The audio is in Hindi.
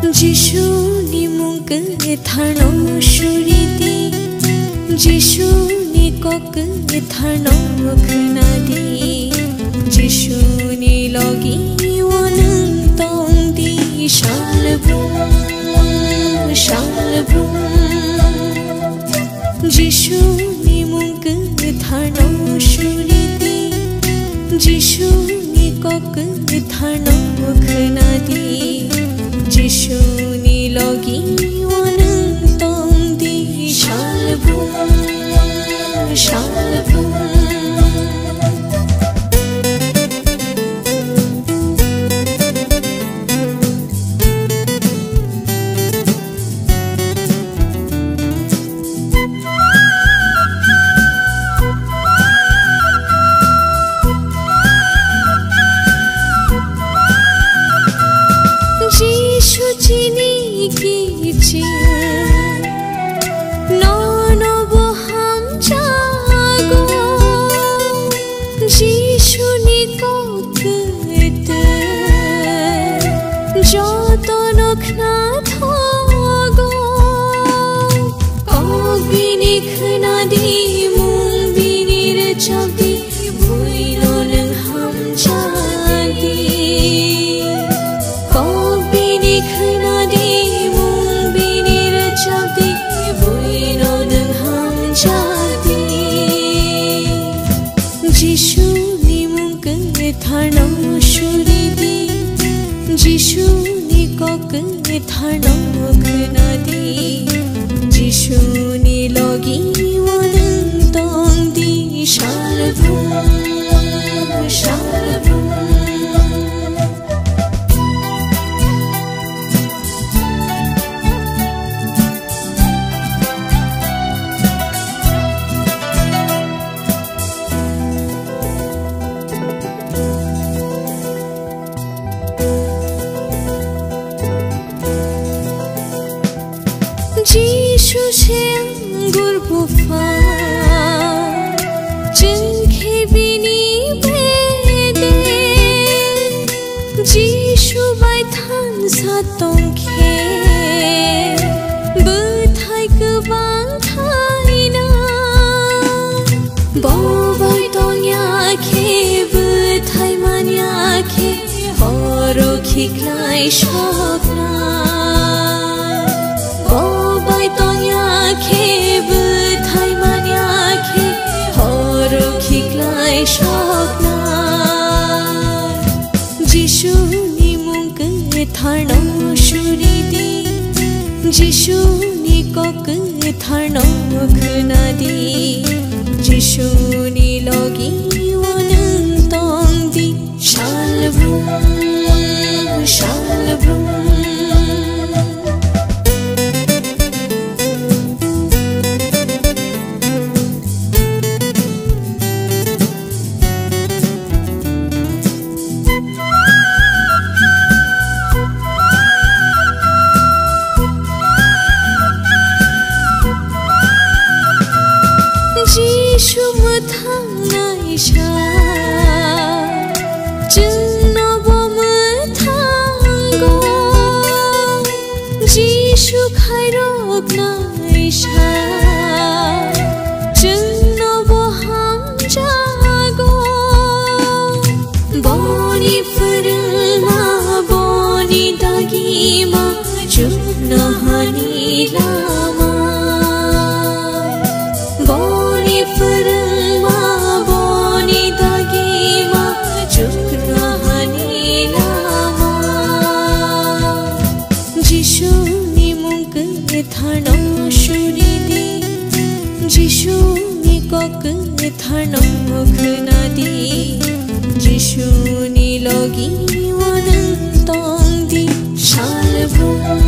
जिशुनि मुंग थानो शुरिदी जिशुनि कोक थानो खनादी जिशुनि लगी वनंग तोंदी शालब्रुम जिशुनि मुंग थानो शुरिदी जिशुनि कोक थानो खनादी जिशुनि लगी वनंग तोंदी शालब्रुम जिशुनि मुंग थानो शुरिदी जिशुनि कोक थानो खनादी जिशुनि लगी वनंग तोंदी शालब्रुम जिशु से अंगुर बुफा जिनके बिनी बेदे जिशु बायथान सातोंखे बथाय गोबां थाइना बबाय तंयाखे बथाय मान्याखे हरो खिख्लाय सपना जिशुनि मुंग थानो शुरिदी जिशुनि कोक थानो खनादी जिशुनि लगी वनंग तोंदी शालब्रुम जिशु मोथांनाय जोंनावबो मोथांगौ जिशु खायरबनाय जोंनावबो हामजागौ बनि फोरोंमा बनि दागिमा जोबनो हानि लामा जिशुनि मुंग थानो शुरिदी जिशुनि कोक थानो खनादी जिशुनि लगी वनंग तोंदी शालब्रुम